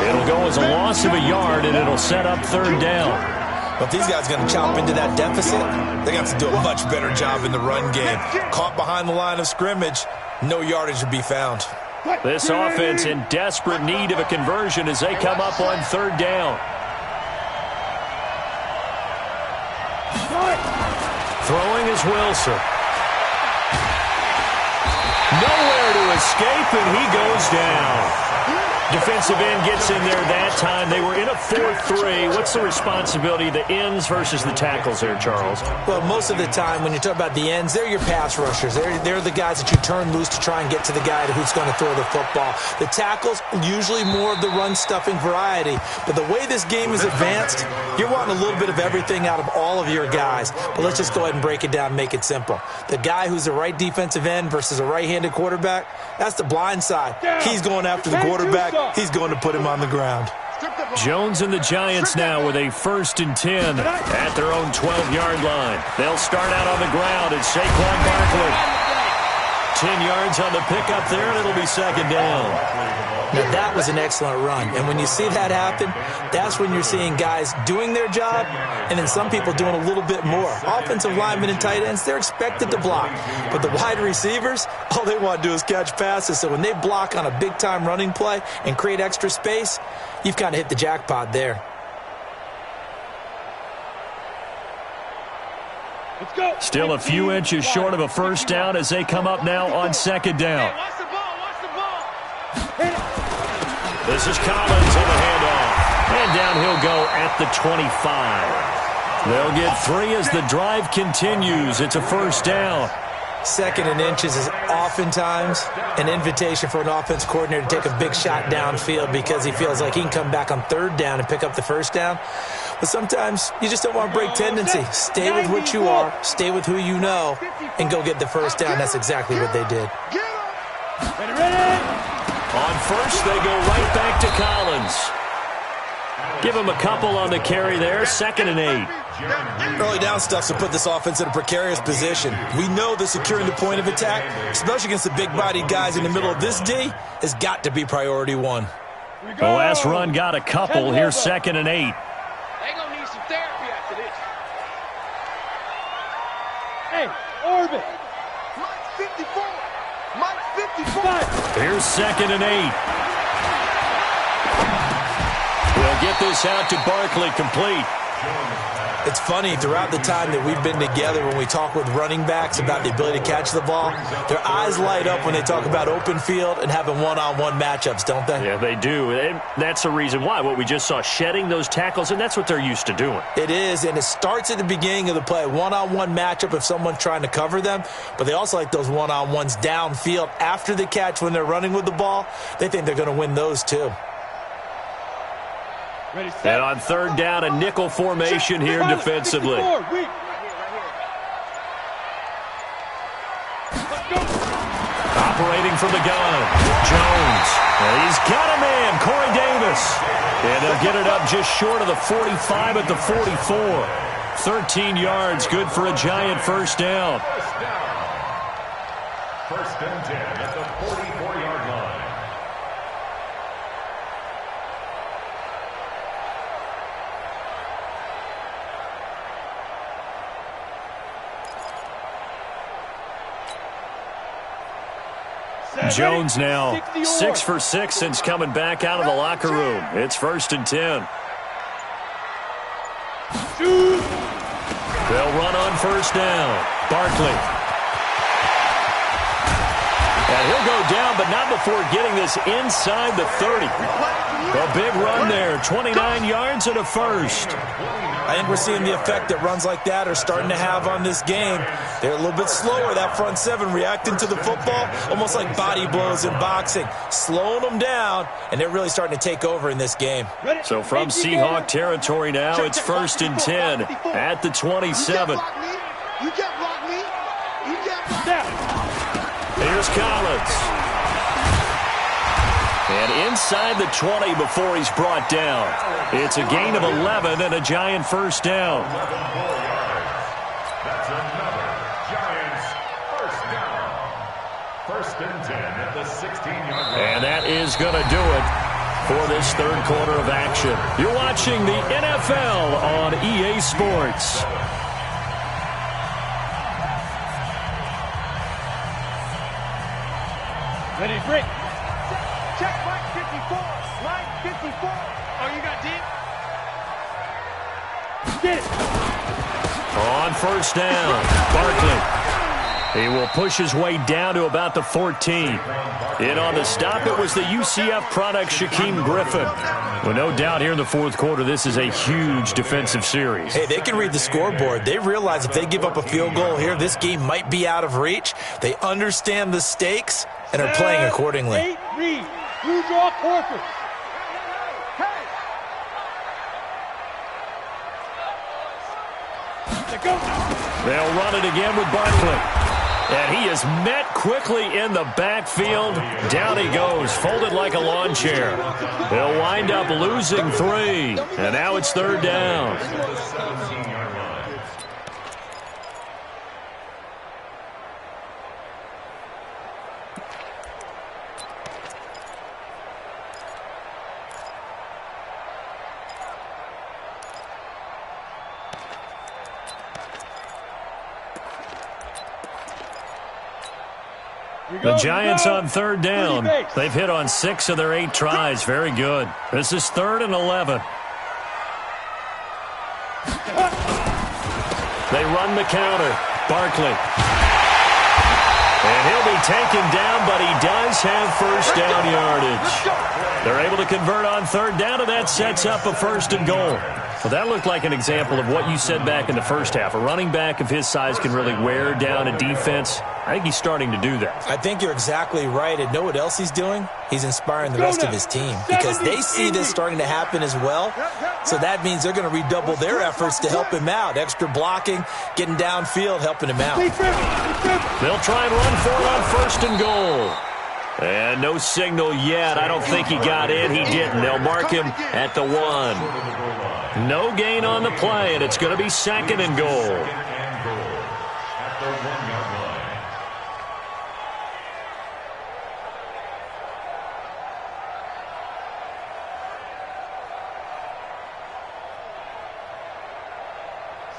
It'll go as a loss of a yard, and it'll set up 3rd down. But these guys are going to chop into that deficit. They're going to have to do a much better job in the run game. Caught behind the line of scrimmage, no yardage to be found. This offense in desperate need of a conversion as they come up on 3rd down. Throwing is Wilson. Nowhere to escape, and he goes down. Defensive end gets in there that time. They were in a 4-3. What's the responsibility of the ends versus the tackles there, Charles? Well, most of the time when you talk about the ends, they're your pass rushers. They're the guys that you turn loose to try and get to the guy who's going to throw the football. The tackles, usually more of the run-stuffing variety. But the way this game is advanced, you're wanting a little bit of everything out of all of your guys. But let's just go ahead and break it down and make it simple. The guy who's the right defensive end versus a right-handed quarterback, that's the blind side. He's going after the quarterback. he's going to put him on the ground. Jones and the Giants now with a 1st and 10 at their own 12-yard line. They'll start out on the ground. It's Saquon Barkley. 10 yards on the pickup there, and it'll be 2nd down. Now, that was an excellent run. And when you see that happen, that's when you're seeing guys doing their job and then some people doing a little bit more. Offensive linemen and tight ends, they're expected to block. But the wide receivers, all they want to do is catch passes. So when they block on a big-time running play and create extra space, you've kind of hit the jackpot there. Still a few inches short of a 1st down as they come up now on 2nd down. This is Collins in the handoff. And down he'll go at the 25. They'll get 3 as the drive continues. It's a 1st down. 2nd and inches is oftentimes an invitation for an offense coordinator to take a big shot downfield because he feels like he can come back on 3rd down and pick up the 1st down. But sometimes you just don't want to break tendency. Stay with what you are, stay with who you know, and go get the 1st down. That's exactly what they did. On 1st, they go right back to Collins. Give him a couple on the carry there. 2nd and 8. Early down stuff to put this offense in a precarious position. We know that securing the point of attack, especially against the big-bodied guys in the middle of this D, has got to be priority 1. The last run got a couple. Here's 2nd and 8. They gonna need some therapy after this. Hey, Orbit. Mike 54. Mike 54. Here's 2nd and 8. We'll get this out to Barkley, complete. It's funny, throughout the time that we've been together, when we talk with running backs about the ability to catch the ball, their eyes light up when they talk about open field and having one-on-one matchups, don't they? Yeah, they do. And that's the reason why. What we just saw, shedding those tackles, and that's what they're used to doing. It is, and it starts at the beginning of the play. One-on-one matchup if someone's trying to cover them, but they also like those one-on-ones downfield after the catch when they're running with the ball. They think they're going to win those too. And on 3rd down, a nickel formation here defensively. Operating from the gun, Jones. And he's got a man, Corey Davis. And they'll get it up just short of the 45 at the 44. 13 yards, good for a Giant 1st down. 1st and 10 at the 44-yard line. Jones now 6 for 6 since coming back out of the locker room. It's 1st and 10. They'll run on 1st down. Barkley. And he'll go down, but not before getting this inside the 30. A big run there, 29 yards and a 1st. I think we're seeing the effect that runs like that are starting to have on this game. They're a little bit slower, that front 7, reacting to the football, almost like body blows in boxing, slowing them down, and they're really starting to take over in this game. So from Seahawk territory now, it's 1st and 10 at the 27. You can't block me. You can't block me. Here's Collins. And inside the 20 before he's brought down. It's a gain of 11 and a Giant 1st down. That's another Giants 1st down. 1st and 10 at the 16-yard line. And that is going to do it for this 3rd quarter of action. You're watching the NFL on EA Sports. Ready, break. Check Mike 54. Mike 54. Oh, you got deep? Get it. On 1st down, Barkley. He will push his way down to about the 14. In on the stop, it was the UCF product, Shaquem Griffin. Well, no doubt here in the 4th quarter, this is a huge defensive series. Hey, they can read the scoreboard. They realize if they give up a field goal here, this game might be out of reach. They understand the stakes and are playing accordingly. 8, read. Blue draw, Corpus. They'll run it again with Barkley. And he is met quickly in the backfield. Down he goes, folded like a lawn chair. He'll wind up losing 3. And now it's 3rd down. The Giants on 3rd down. They've hit on 6 of their 8 tries. Very good. This is 3rd and 11. They run the counter. Barkley. And he'll be taken down, but he does have first down yardage. They're able to convert on 3rd down, and that sets up a 1st and goal. Well, that looked like an example of what you said back in the first half. A running back of his size can really wear down a defense. I think he's starting to do that. I think you're exactly right. And know what else he's doing? He's inspiring the rest of his team because they see this starting to happen as well. So that means they're going to redouble their efforts to help him out. Extra blocking, getting downfield, helping him out. They'll try and run for it on 1st and goal. And no signal yet. I don't think he got in. He didn't. They'll mark him at the 1. No gain on the play, and it's going to be 2nd and goal.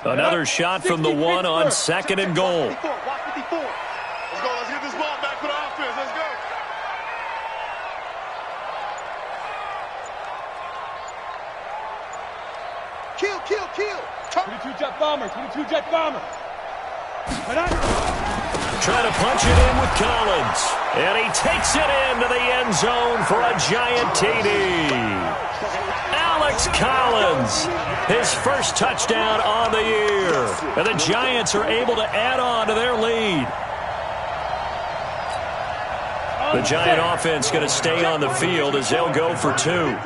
Another shot from the 1 on 2nd and goal. Let's go. Let's get this ball back for the offense. Let's go. Kill. 22 jet bomber. Trying to punch it in with Collins. And he takes it into the end zone for a giant TD. Alex Collins, his first touchdown on the year. And the Giants are able to add on to their lead. The Giant offense going to stay on the field as they'll go for 2.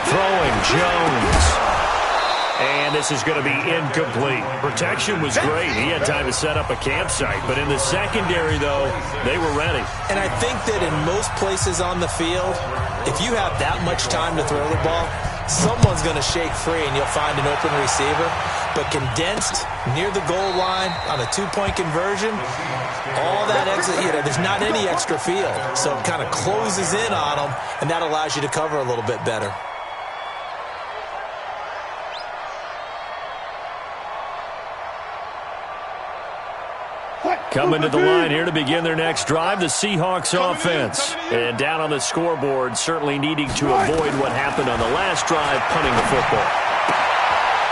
Throwing Jones. And this is going to be incomplete. Protection was great. He had time to set up a campsite. But in the secondary, though, they were ready. And I think that in most places on the field, if you have that much time to throw the ball, someone's going to shake free and you'll find an open receiver. But condensed near the goal line on a 2-point conversion, all that extra, there's not any extra field. So it kind of closes in on them, and that allows you to cover a little bit better. Coming to the line here to begin their next drive, the Seahawks offense. And down on the scoreboard, certainly needing to avoid what happened on the last drive, punting the football.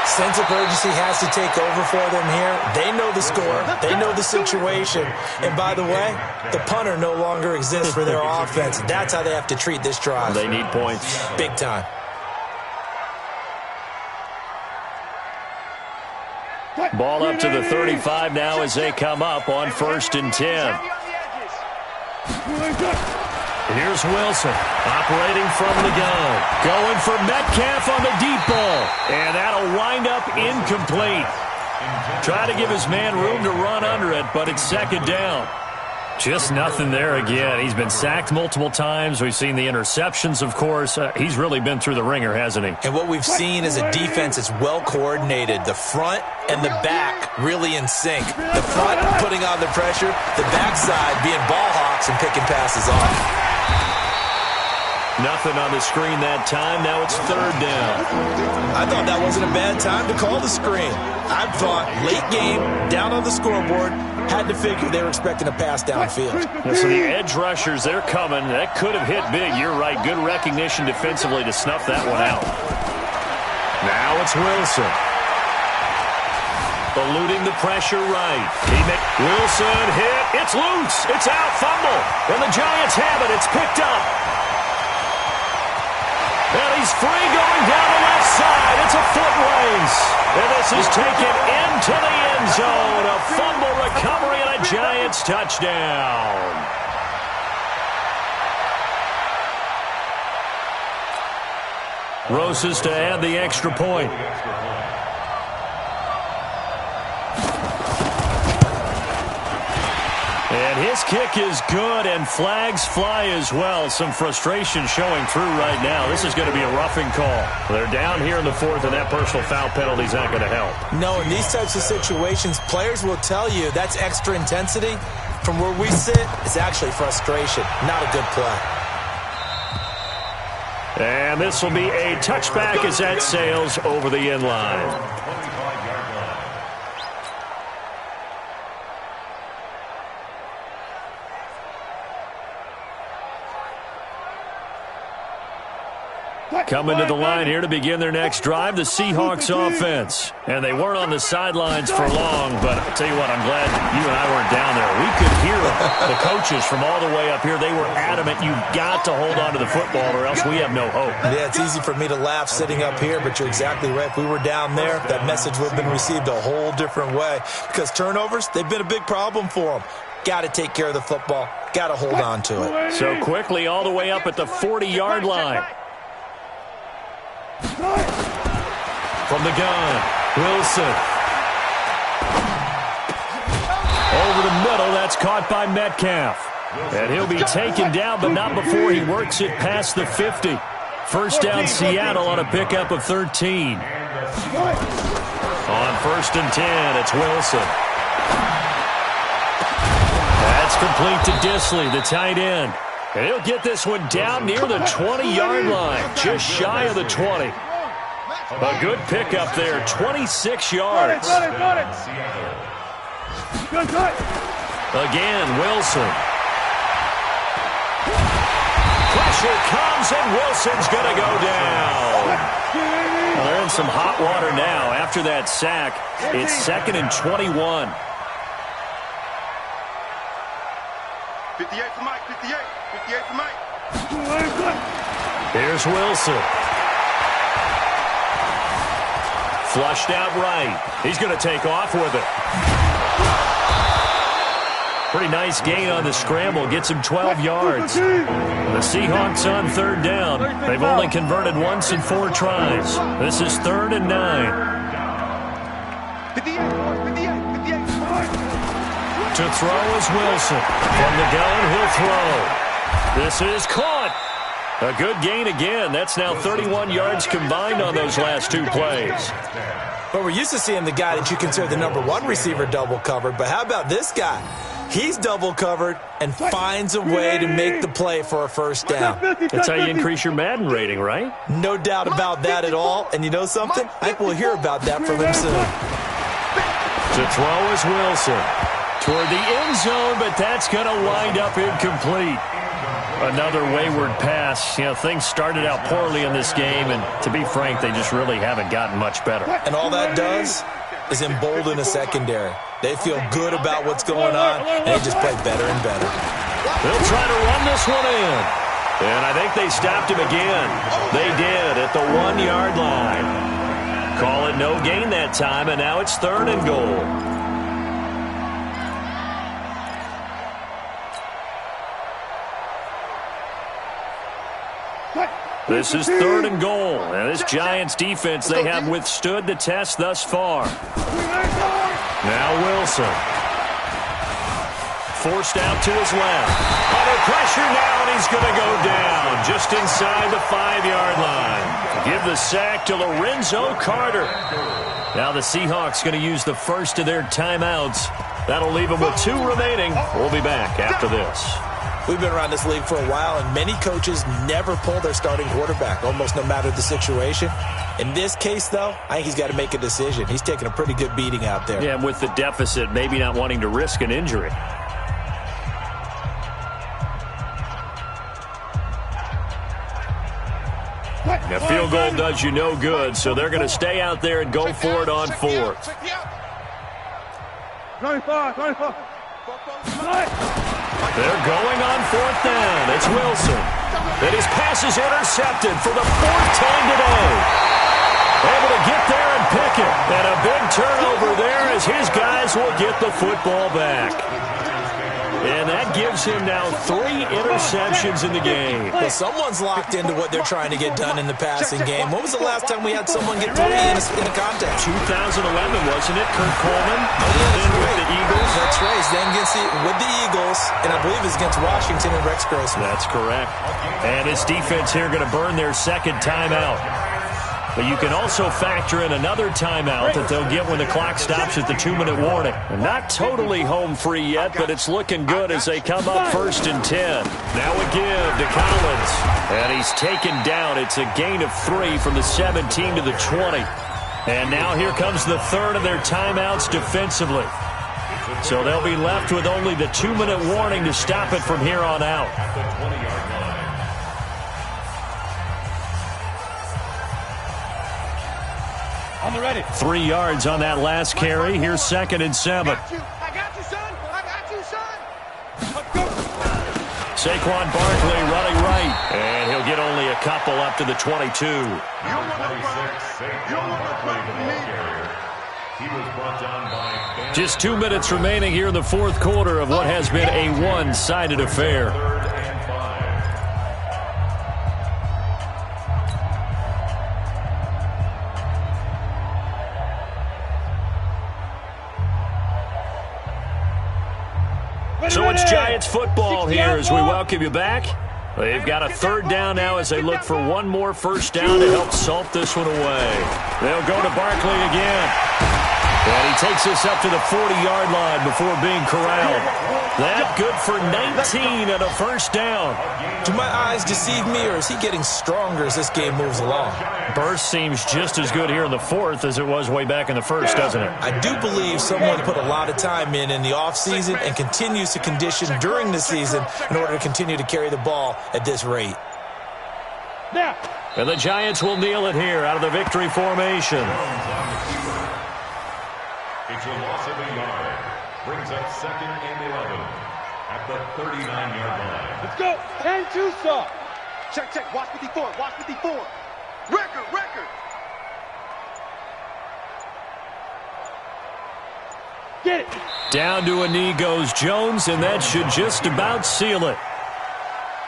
Sense of urgency has to take over for them here. They know the score. They know the situation. And by the way, the punter no longer exists for their offense. That's how they have to treat this drive. They need points. Big time. Ball up to the 35 now as they come up on 1st and 10. Here's Wilson operating from the gun. Going for Metcalf on the deep ball. And that'll wind up incomplete. Try to give his man room to run under it, but it's 2nd down. Just nothing there again. He's been sacked multiple times. We've seen the interceptions, of course. He's really been through the ringer, hasn't he? And what we've seen is a defense that's well coordinated. The front and the back really in sync. The front putting on the pressure, the backside being ball hawks and picking passes off. Nothing on the screen that time. Now it's 3rd down. I thought that wasn't a bad time to call the screen. I thought late game, down on the scoreboard, had to figure they were expecting a pass downfield. So the edge rushers, they're coming. That could have hit big. You're right. Good recognition defensively to snuff that one out. Now it's Wilson. Eluding the pressure right. Wilson hit. It's loose. It's out. Fumble. And the Giants have it. It's picked up. And he's free going down the left side. It's a foot race. And this is taken into the end zone. A fumble recovery and a Giants touchdown. Rosas to add the extra point. And his kick is good, and flags fly as well. Some frustration showing through right now. This is going to be a roughing call. They're down here in the fourth, and that personal foul penalty is not going to help. No, in these types of situations, players will tell you that's extra intensity. From where we sit, it's actually frustration, not a good play. And this will be a touchback as that sails over the end line. Coming to the line here to begin their next drive, the Seahawks offense. And they weren't on the sidelines for long, but I'll tell you what, I'm glad you and I weren't down there. We could hear them. The coaches from all the way up here, they were adamant, you've got to hold on to the football or else we have no hope. Yeah, it's easy for me to laugh sitting up here, but you're exactly right. If we were down there, that message would have been received a whole different way. Because turnovers, they've been a big problem for them. Got to take care of the football. Got to hold on to it. So quickly all the way up at the 40-yard line. From the gun, Wilson. Over the middle, that's caught by Metcalf. And he'll be taken down, but not before he works it past the 50. First down, Seattle on a pickup of 13. On 1st and 10, it's Wilson. That's complete to Disley, the tight end. And he'll get this one down near the 20-yard line, just shy of the 20. A good pickup there, 26 yards. Got it. Again, Wilson. Pressure comes, and Wilson's going to go down. Well, they're in some hot water now. After that sack, it's 2nd and 21. 58 for Mike, 58 for Mike. Here's Wilson. Flushed out right. He's going to take off with it. Pretty nice gain on the scramble. Gets him 12 yards. The Seahawks on 3rd down. They've only converted once in 4 tries. This is 3rd and 9. 58. To throw is Wilson. From the gun, he'll throw. This is caught. A good gain again. That's now 31 yards combined on those last 2 plays. But we're used to seeing the guy that you consider the number 1 receiver double covered. But how about this guy? He's double covered and finds a way to make the play for a first down. That's how you increase your Madden rating, right? No doubt about that at all. And you know something? I think we'll hear about that from him soon. To throw is Wilson. Toward the end zone, but that's going to wind up incomplete. Another wayward pass. You know, things started out poorly in this game, and to be frank, they just really haven't gotten much better. And all that does is embolden a secondary. They feel good about what's going on, and they just play better and better. They'll try to run this one in. And I think they stopped him again. They did at the 1-yard line. Call it no gain that time, and now it's 3rd and goal. This is 3rd and goal. And this Giants defense, they have withstood the test thus far. Now Wilson. Forced out to his left. Under pressure now, and he's going to go down just inside the 5-yard line. Give the sack to Lorenzo Carter. Now the Seahawks going to use the first of their timeouts. That'll leave them with 2 remaining. We'll be back after this. We've been around this league for a while, and many coaches never pull their starting quarterback, almost no matter the situation. In this case, though, I think he's got to make a decision. He's taking a pretty good beating out there. Yeah, and with the deficit, maybe not wanting to risk an injury. A field goal does you no good, so they're going to stay out there and go for it on 4th. 25. They're going on 4th down. It's Wilson. And his pass is intercepted for the 4th time today. Able to get there and pick it. And a big turnover there as his guys will get the football back. And that gives him now 3 interceptions in the game. Well, someone's locked into what they're trying to get done in the passing game. When was the last time we had someone get 3 in a contest? 2011, wasn't it? Kurt Coleman. Then with the Eagles. That's right. He's then with the Eagles, and I believe it's against Washington and Rex Grossman. That's correct. And his defense here going to burn their second timeout. But you can also factor in another timeout that they'll get when the clock stops at the 2-minute warning. And not totally home free yet, but it's looking good as they come up 1st and 10. Now a give to Collins. And he's taken down. It's a gain of 3 from the 17 to the 20. And now here comes the third of their timeouts defensively. So they'll be left with only the 2-minute warning to stop it from here on out. At the 20-yard line. On the ready. 3 yards on that last carry. Here's 2nd and 7. I got you, son. I got you, son. Let's go. Saquon Barkley running right. And he'll get only a couple up to the 22. Number 26, Saquon Barkley, the ball carrier. He was brought down by Just 2 minutes remaining here in the fourth quarter of what has been a one-sided affair. 3rd and 5. So it's Giants football here as we welcome you back. They've got a 3rd down now as they look for one more first down to help salt this one away. They'll go to Barkley again. And he takes this up to the 40-yard line before being corralled. That good for 19 and a first down. Do my eyes deceive me, or is he getting stronger as this game moves along? Burst seems just as good here in the fourth as it was way back in the first, doesn't it? I do believe someone put a lot of time in the offseason and continues to condition during the season in order to continue to carry the ball at this rate. Now. And the Giants will kneel it here out of the victory formation. It's a loss of a yard. Brings up 2nd and 11 at the 39-yard line. Let's go. 10-2 stop. Check. Watch 54. Watch 54. Record. Get it. Down to a knee goes Jones, and that should just about seal it.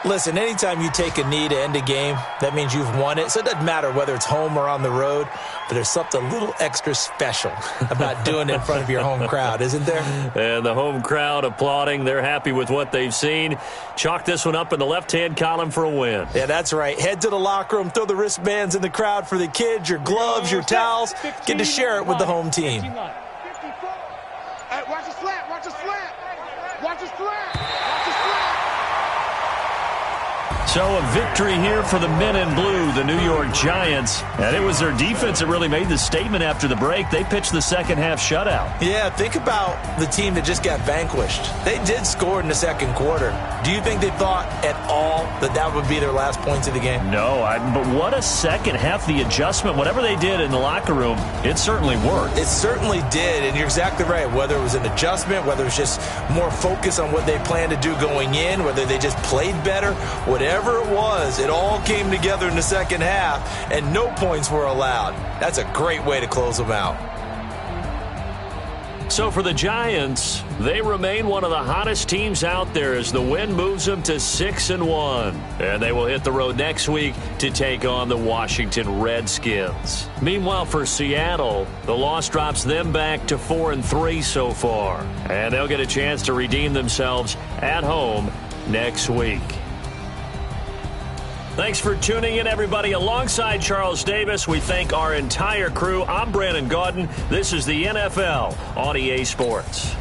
Listen, anytime you take a knee to end a game, that means you've won it. So it doesn't matter whether it's home or on the road, but there's something a little extra special about doing it in front of your home crowd, isn't there? And the home crowd applauding. They're happy with what they've seen. Chalk this one up in the left-hand column for a win. Yeah, that's right. Head to the locker room, throw the wristbands in the crowd for the kids, your gloves, your towels. Get to share it with the home team. Hey, watch the slant. Watch the slant. Watch the slant. Watch the slant. So a victory here for the men in blue, the New York Giants. And it was their defense that really made the statement after the break. They pitched the second half shutout. Yeah, think about the team that just got vanquished. They did score in the second quarter. Do you think they thought at all that that would be their last points of the game? No, but what a second half. The adjustment, whatever they did in the locker room, it certainly worked. It certainly did, and you're exactly right. Whether it was an adjustment, whether it was just more focus on what they planned to do going in, whether they just played better, whatever it was, it all came together in the second half, and no points were allowed. That's a great way to close them out. So for the Giants, they remain one of the hottest teams out there as the win moves them to 6-1. And they will hit the road next week to take on the Washington Redskins. Meanwhile, for Seattle, the loss drops them back to 4-3 so far. And they'll get a chance to redeem themselves at home next week. Thanks for tuning in, everybody. Alongside Charles Davis, we thank our entire crew. I'm Brandon Gaudin. This is the NFL on EA Sports.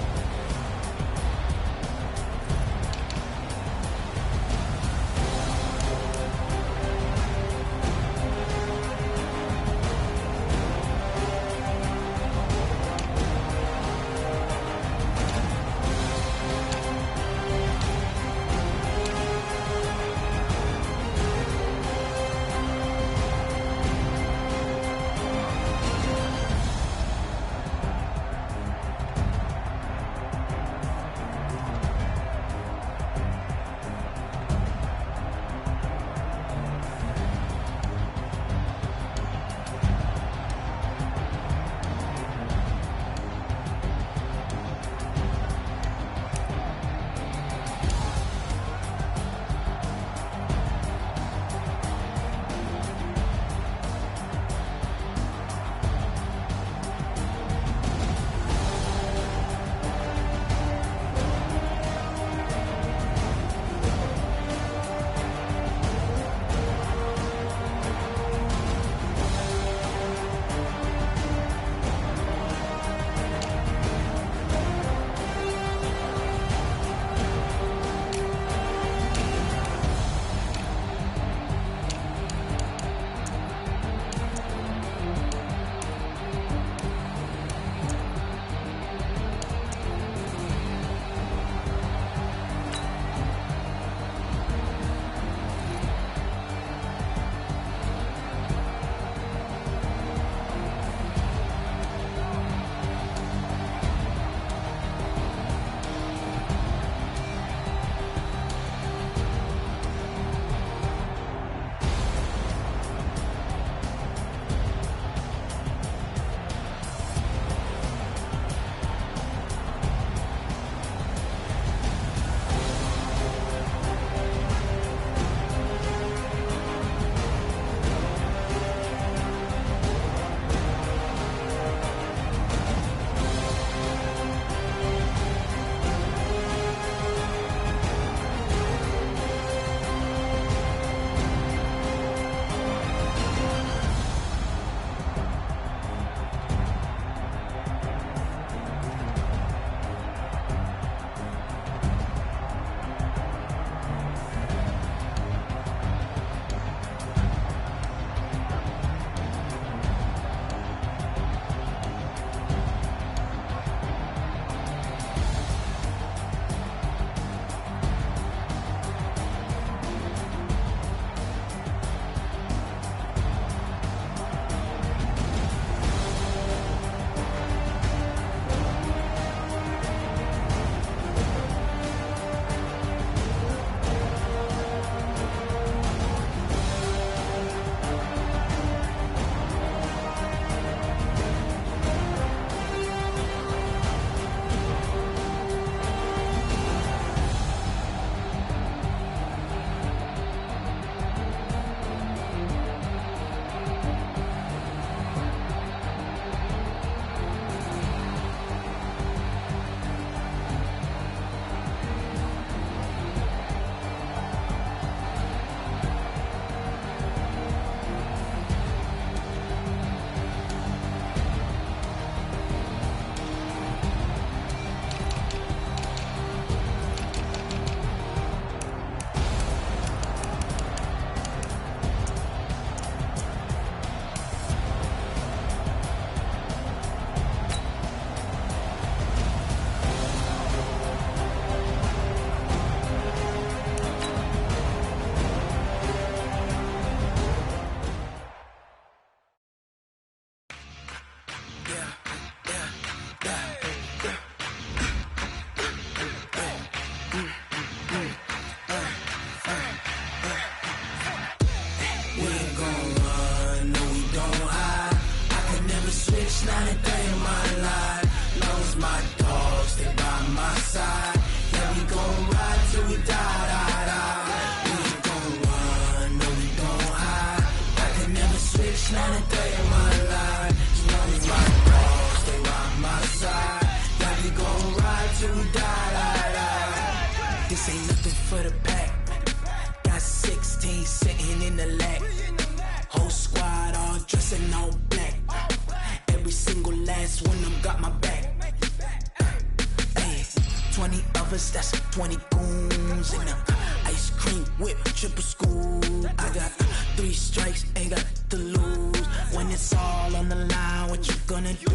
choppers, that's 20 goons in them. Ice cream whip, triple scoop. I got 3 strikes, ain't got to lose. When it's all on the line, what you gonna do?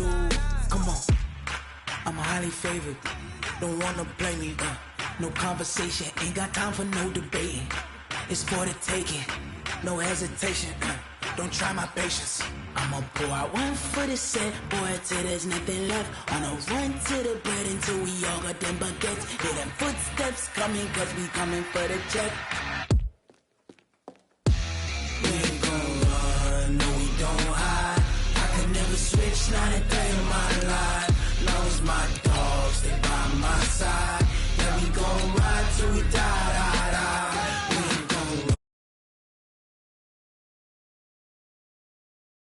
Come on, I'm highly favored. Don't wanna play me, no conversation, ain't got time for no debating. It's for the taking, no hesitation. Don't try my patience. I'ma pour out one for the set, boy, till there's nothing left. On a run to the bread until we all got them baguettes. Hear them footsteps coming, cause we coming for the check.